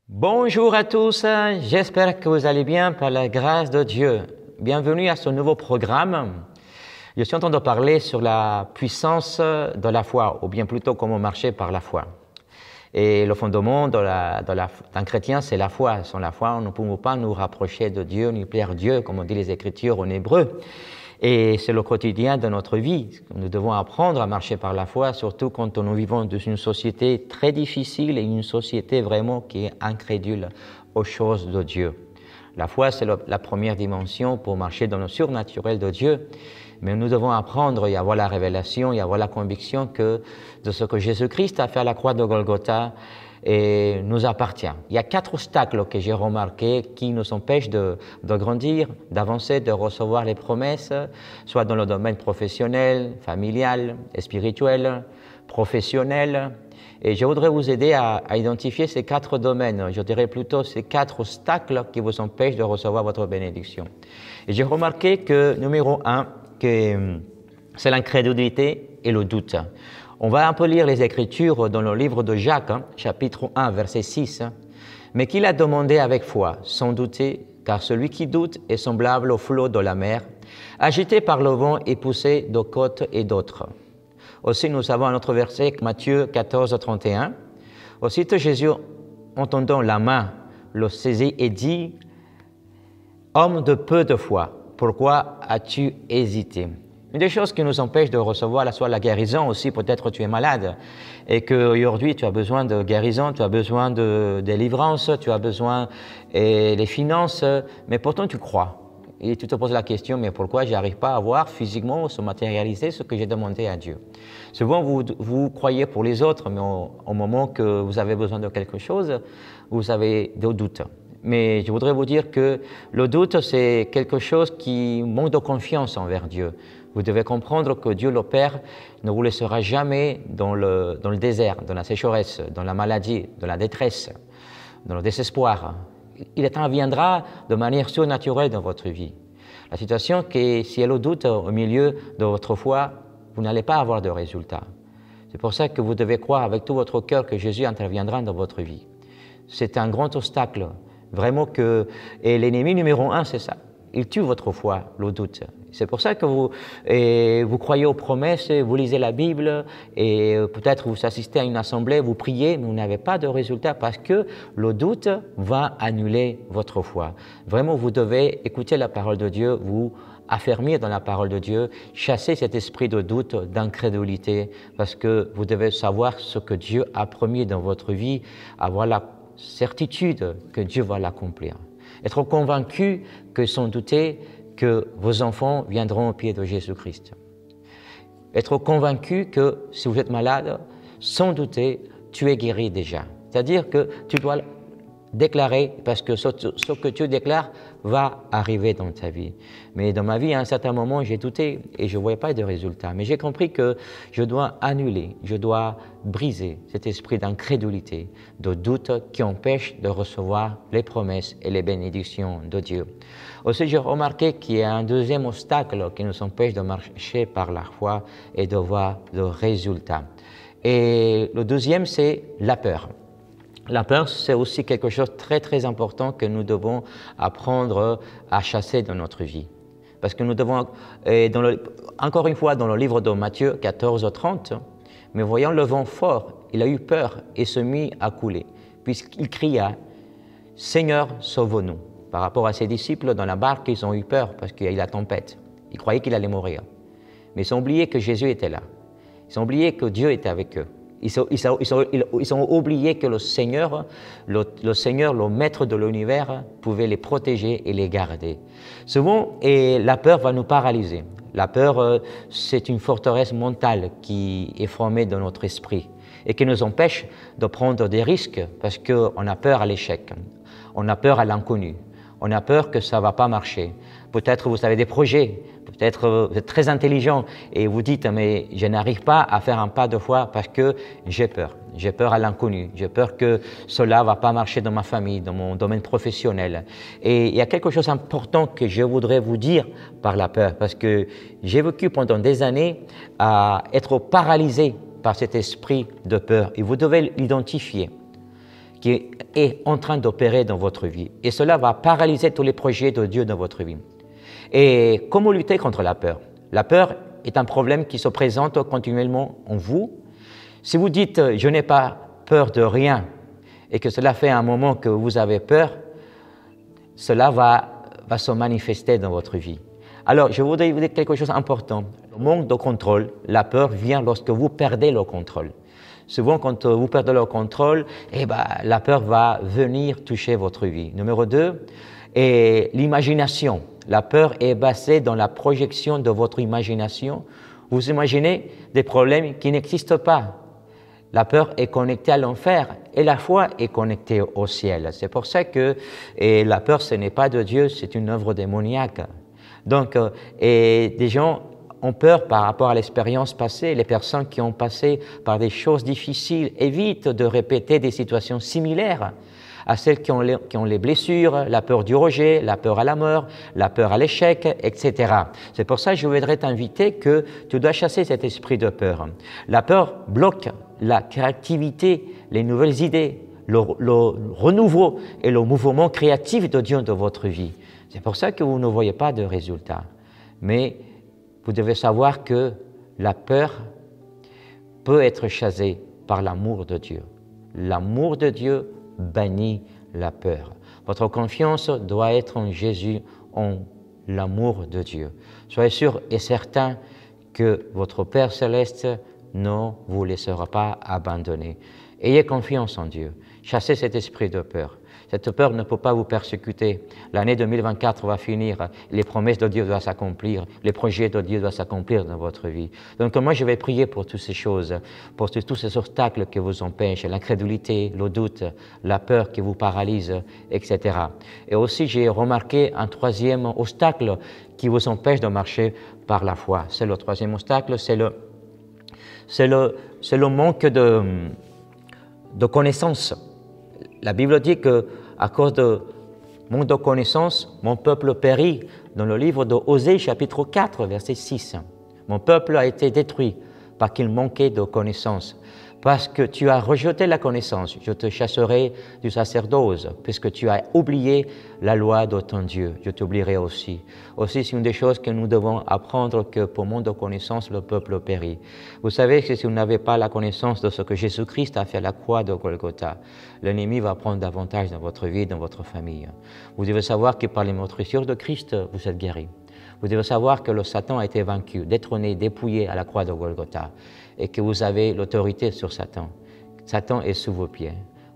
Bonjour à tous, j'espère que vous allez bien par la grâce de Dieu. Bienvenue à ce nouveau programme. Je suis en train de parler sur la puissance de la foi, ou bien plutôt comment marcher par la foi. Et le fondement d'un chrétien, c'est la foi. Sans la foi, nous ne pouvons pas nous rapprocher de Dieu, ni plaire Dieu, comme on dit les Écritures en hébreu. Et c'est le quotidien de notre vie. Nous devons apprendre à marcher par la foi, surtout quand nous vivons dans une société très difficile et une société vraiment qui est incrédule aux choses de Dieu. La foi, c'est la première dimension pour marcher dans le surnaturel de Dieu. Mais nous devons apprendre et avoir la révélation et avoir la conviction de ce que Jésus-Christ a fait à la croix de Golgotha et nous appartient. Il y a 4 obstacles que j'ai remarqués qui nous empêchent de grandir, d'avancer, de recevoir les promesses, soit dans le domaine professionnel, familial, spirituel, professionnel. Et je voudrais vous aider à identifier ces 4 domaines, je dirais plutôt ces 4 obstacles qui vous empêchent de recevoir votre bénédiction. Et j'ai remarqué que, numéro 1, c'est l'incrédulité et le doute. On va un peu lire les Écritures dans le livre de Jacques, chapitre 1, verset 6. « Mais qu'il a demandé avec foi, sans douter, car celui qui doute est semblable au flot de la mer, agité par le vent et poussé de côte et d'autres. » Aussi, nous avons un autre verset, Matthieu 14, 31. « Aussitôt Jésus, entendant la main, le saisit et dit, « Homme de peu de foi, pourquoi as-tu hésité ?» Une des choses qui nous empêche de recevoir soit la guérison aussi, peut-être tu es malade et qu'aujourd'hui tu as besoin de guérison, tu as besoin de délivrance, tu as besoin des finances, mais pourtant tu crois. Et tu te poses la question, mais pourquoi je n'arrive pas à voir physiquement se matérialiser ce que j'ai demandé à Dieu? Souvent vous croyez pour les autres, mais au moment que vous avez besoin de quelque chose, vous avez des doutes. Mais je voudrais vous dire que le doute, c'est quelque chose qui manque de confiance envers Dieu. Vous devez comprendre que Dieu le Père ne vous laissera jamais dans le désert, dans la sécheresse, dans la maladie, dans la détresse, dans le désespoir. Il interviendra de manière surnaturelle dans votre vie. La situation est que si elle doute au milieu de votre foi, vous n'allez pas avoir de résultat. C'est pour ça que vous devez croire avec tout votre cœur que Jésus interviendra dans votre vie. C'est un grand obstacle. Vraiment et l'ennemi numéro 1, c'est ça. Il tue votre foi, le doute. C'est pour ça que vous croyez aux promesses, vous lisez la Bible et peut-être vous assistez à une assemblée, vous priez, mais vous n'avez pas de résultat parce que le doute va annuler votre foi. Vraiment, vous devez écouter la parole de Dieu, vous affermir dans la parole de Dieu, chasser cet esprit de doute, d'incrédulité, parce que vous devez savoir ce que Dieu a promis dans votre vie, avoir la certitude que Dieu va l'accomplir. Être convaincu que sans douter que vos enfants viendront au pied de Jésus-Christ. Être convaincu que si vous êtes malade, sans douter, tu es guéri déjà. C'est-à-dire que tu dois déclarer, parce que ce que tu déclares va arriver dans ta vie. Mais dans ma vie, à un certain moment, j'ai douté et je ne voyais pas de résultat. Mais j'ai compris que je dois annuler, je dois briser cet esprit d'incrédulité, de doute qui empêche de recevoir les promesses et les bénédictions de Dieu. Aussi, j'ai remarqué qu'il y a un deuxième obstacle qui nous empêche de marcher par la foi et de voir le résultat. Et le deuxième, c'est la peur. La peur, c'est aussi quelque chose de très très important que nous devons apprendre à chasser dans notre vie. Parce que nous devons, encore une fois dans le livre de Matthieu 14, 30, « Mais voyant le vent fort, il a eu peur et se mit à couler, puisqu'il cria, « Seigneur, sauve-nous » Par rapport à ses disciples dans la barque, ils ont eu peur parce qu'il y a eu la tempête. Ils croyaient qu'il allait mourir. Mais ils ont oublié que Jésus était là. Ils ont oublié que Dieu était avec eux. Ils ont oublié que le Seigneur, le Maître de l'univers, pouvait les protéger et les garder. Souvent, la peur va nous paralyser. La peur, c'est une forteresse mentale qui est formée dans notre esprit et qui nous empêche de prendre des risques parce qu'on a peur à l'échec, on a peur à l'inconnu, on a peur que ça ne va pas marcher. Peut-être vous avez des projets, peut-être vous êtes très intelligent et vous dites « mais je n'arrive pas à faire un pas de foi parce que j'ai peur. J'ai peur à l'inconnu, j'ai peur que cela ne va pas marcher dans ma famille, dans mon domaine professionnel. » Et il y a quelque chose d'important que je voudrais vous dire par la peur parce que j'ai vécu pendant des années à être paralysé par cet esprit de peur et vous devez l'identifier. qui est en train d'opérer dans votre vie. Et cela va paralyser tous les projets de Dieu dans votre vie. Et comment lutter contre la peur? La peur est un problème qui se présente continuellement en vous. Si vous dites « je n'ai pas peur de rien » et que cela fait un moment que vous avez peur, cela va se manifester dans votre vie. Alors, je voudrais vous dire quelque chose d'important. Le manque de contrôle, la peur vient lorsque vous perdez le contrôle. Souvent, quand vous perdez le contrôle, la peur va venir toucher votre vie. Numéro 2, et l'imagination. La peur est basée dans la projection de votre imagination. Vous imaginez des problèmes qui n'existent pas. La peur est connectée à l'enfer et la foi est connectée au ciel. C'est pour ça que la peur, ce n'est pas de Dieu, c'est une œuvre démoniaque. Donc, des gens ont peur par rapport à l'expérience passée. Les personnes qui ont passé par des choses difficiles évitent de répéter des situations similaires à celles qui ont les blessures, la peur du rejet, la peur à la mort, la peur à l'échec, etc. C'est pour ça que je voudrais t'inviter que tu dois chasser cet esprit de peur. La peur bloque la créativité, les nouvelles idées, le renouveau et le mouvement créatif de Dieu dans votre vie. C'est pour ça que vous ne voyez pas de résultats. Mais vous devez savoir que la peur peut être chassée par l'amour de Dieu. L'amour de Dieu bannit la peur. Votre confiance doit être en Jésus, en l'amour de Dieu. Soyez sûr et certain que votre Père Céleste ne vous laissera pas abandonner. Ayez confiance en Dieu. Chassez cet esprit de peur. Cette peur ne peut pas vous persécuter. L'année 2024 va finir, les promesses de Dieu doivent s'accomplir, les projets de Dieu doivent s'accomplir dans votre vie. Donc moi, je vais prier pour toutes ces choses, pour tous ces obstacles qui vous empêchent, l'incrédulité, le doute, la peur qui vous paralyse, etc. Et aussi, j'ai remarqué un troisième obstacle qui vous empêche de marcher par la foi. C'est le troisième obstacle, c'est le manque de connaissances. La Bible dit qu'à cause de manque de connaissances, mon peuple périt. Dans le livre d'Osée, chapitre 4, verset 6. Mon peuple a été détruit parce qu'il manquait de connaissances. Parce que tu as rejeté la connaissance, je te chasserai du sacerdoce. Puisque tu as oublié la loi de ton Dieu, je t'oublierai aussi. Aussi, c'est une des choses que nous devons apprendre, que pour manque de connaissance, le peuple périt. Vous savez que si vous n'avez pas la connaissance de ce que Jésus-Christ a fait à la croix de Golgotha, l'ennemi va prendre davantage dans votre vie, dans votre famille. Vous devez savoir que par les meurtrissures de Christ, vous êtes guéris. Vous devez savoir que le Satan a été vaincu, détrôné, dépouillé à la croix de Golgotha, et que vous avez l'autorité sur Satan. Satan est sous vos pieds.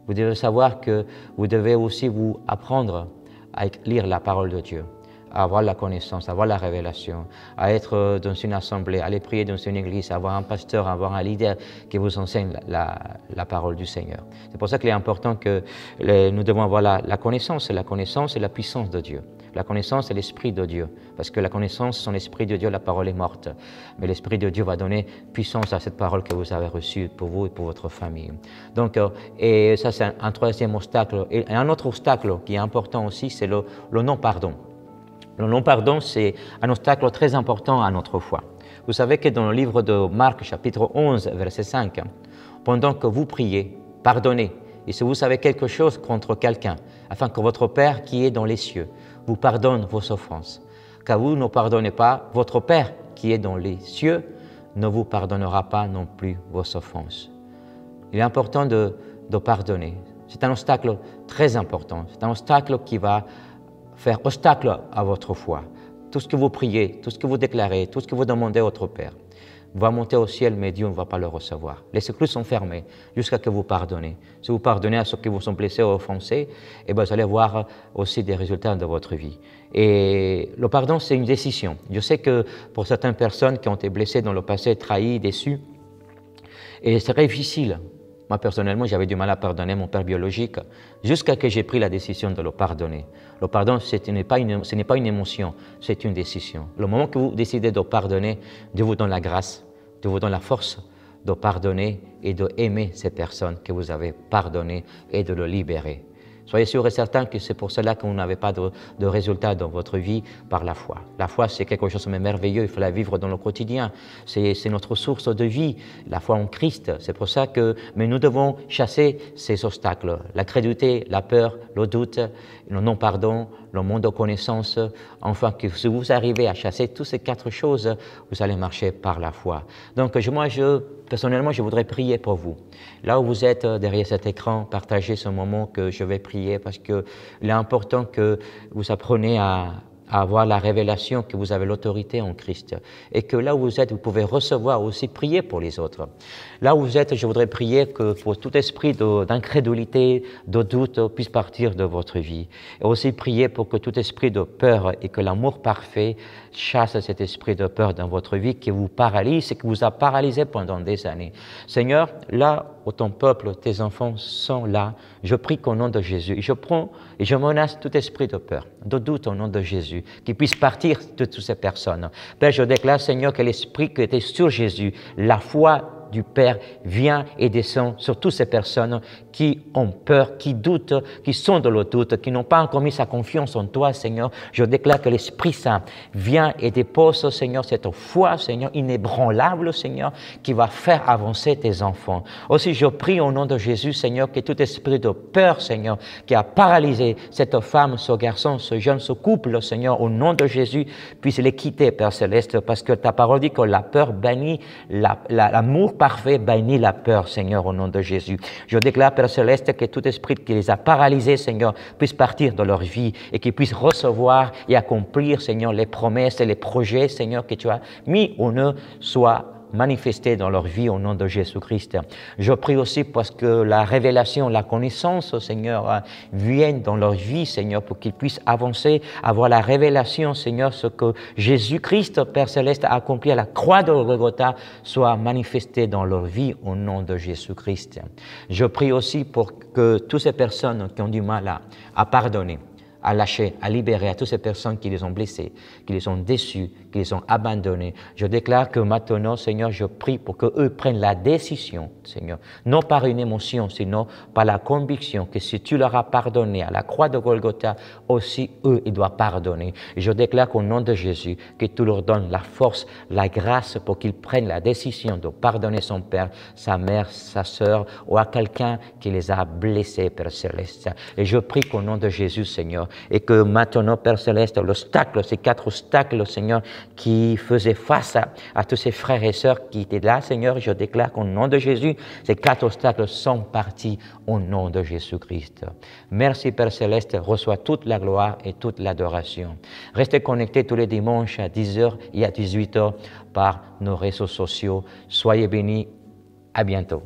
Vous devez savoir que vous devez aussi vous apprendre à lire la parole de Dieu, à avoir la connaissance, à avoir la révélation, à être dans une assemblée, à aller prier dans une église, à avoir un pasteur, à avoir un leader qui vous enseigne la parole du Seigneur. C'est pour ça qu'il est important que nous devons avoir la connaissance et la puissance de Dieu. La connaissance est l'Esprit de Dieu, parce que la connaissance, sans l'Esprit de Dieu, la parole est morte. Mais l'Esprit de Dieu va donner puissance à cette parole que vous avez reçue pour vous et pour votre famille. Donc, et ça c'est un troisième obstacle. Et un autre obstacle qui est important aussi, c'est le non-pardon. Le non-pardon, c'est un obstacle très important à notre foi. Vous savez que dans le livre de Marc, chapitre 11, verset 5, pendant que vous priez, pardonnez. Et si vous savez quelque chose contre quelqu'un, afin que votre Père qui est dans les cieux vous pardonne vos offenses. Car vous ne pardonnez pas, votre Père qui est dans les cieux ne vous pardonnera pas non plus vos offenses. Il est important de pardonner. C'est un obstacle très important. C'est un obstacle qui va faire obstacle à votre foi. Tout ce que vous priez, tout ce que vous déclarez, tout ce que vous demandez à votre Père va monter au ciel, mais Dieu ne va pas le recevoir. Les écluses sont fermées jusqu'à ce que vous pardonnez. Si vous pardonnez à ceux qui vous sont blessés ou offensés, vous allez voir aussi des résultats dans votre vie. Et le pardon, c'est une décision. Je sais que pour certaines personnes qui ont été blessées dans le passé, trahies, déçues, et c'est très difficile. Moi, personnellement, j'avais du mal à pardonner mon père biologique jusqu'à ce que j'ai pris la décision de le pardonner. Le pardon, ce n'est pas une émotion, c'est une décision. Le moment que vous décidez de pardonner, Dieu vous donne la grâce, Dieu vous donne la force de pardonner et d'aimer ces personnes que vous avez pardonnées et de le libérer. Soyez sûr et certain que c'est pour cela que vous n'avez pas de résultats dans votre vie par la foi. La foi, c'est quelque chose de merveilleux, il faut la vivre dans le quotidien. C'est notre source de vie, la foi en Christ. C'est pour ça que mais nous devons chasser ces obstacles, la crédulité, la peur, le doute, le non-pardon, le manque de connaissance. Enfin, que si vous arrivez à chasser toutes ces 4 choses, vous allez marcher par la foi. Donc personnellement, je voudrais prier pour vous. Là où vous êtes derrière cet écran, partagez ce moment que je vais prier parce qu'il est important que vous appreniez à avoir la révélation que vous avez l'autorité en Christ et que là où vous êtes, vous pouvez recevoir aussi prier pour les autres. Là où vous êtes, je voudrais prier que pour tout esprit d'incrédulité, de doute puisse partir de votre vie. Et aussi prier pour que tout esprit de peur et que l'amour parfait chasse cet esprit de peur dans votre vie qui vous paralyse et qui vous a paralysé pendant des années. Seigneur, là où ton peuple, tes enfants sont là, je prie qu'au nom de Jésus, et je prends et je menace tout esprit de peur, de doute au nom de Jésus, qui puisse partir de toutes ces personnes. Père, je déclare, Seigneur, que l'esprit qui était sur Jésus, la foi du Père vient et descend sur toutes ces personnes qui ont peur, qui doutent, qui sont dans le doute, qui n'ont pas encore mis sa confiance en toi, Seigneur. Je déclare que l'Esprit Saint vient et dépose, Seigneur, cette foi, Seigneur, inébranlable, Seigneur, qui va faire avancer tes enfants. Aussi, je prie au nom de Jésus, Seigneur, que tout esprit de peur, Seigneur, qui a paralysé cette femme, ce garçon, ce jeune, ce couple, Seigneur, au nom de Jésus, puisse les quitter, Père Céleste, parce que ta parole dit que la peur bannit l'amour parfait, bannit la peur, Seigneur, au nom de Jésus. Je déclare, Père Céleste, que tout esprit qui les a paralysés, Seigneur, puisse partir de leur vie et qu'ils puissent recevoir et accomplir, Seigneur, les promesses et les projets, Seigneur, que tu as mis en eux, soient manifestés dans leur vie au nom de Jésus-Christ. Je prie aussi parce que la révélation, la connaissance, Seigneur, vienne dans leur vie, Seigneur, pour qu'ils puissent avancer, avoir la révélation, Seigneur, ce que Jésus-Christ, Père Céleste, a accompli à la croix de Golgotha, soit manifesté dans leur vie au nom de Jésus-Christ. Je prie aussi pour que toutes ces personnes qui ont du mal à pardonner, à lâcher, à libérer à toutes ces personnes qui les ont blessés, qui les ont déçus, qui les ont abandonnés. Je déclare que maintenant, Seigneur, je prie pour qu'eux prennent la décision, Seigneur, non par une émotion, sinon par la conviction que si tu leur as pardonné à la croix de Golgotha, aussi eux, ils doivent pardonner. Et je déclare qu'au nom de Jésus, que tu leur donnes la force, la grâce pour qu'ils prennent la décision de pardonner son père, sa mère, sa sœur ou à quelqu'un qui les a blessés, Père Céleste. Et je prie qu'au nom de Jésus, Seigneur, et que maintenant, Père Céleste, l'obstacle, ces 4 obstacles, Seigneur, qui faisaient face à tous ces frères et sœurs qui étaient là, Seigneur, je déclare qu'au nom de Jésus, ces 4 obstacles sont partis au nom de Jésus-Christ. Merci, Père Céleste, reçois toute la gloire et toute l'adoration. Restez connectés tous les dimanches à 10h et à 18h par nos réseaux sociaux. Soyez bénis, à bientôt.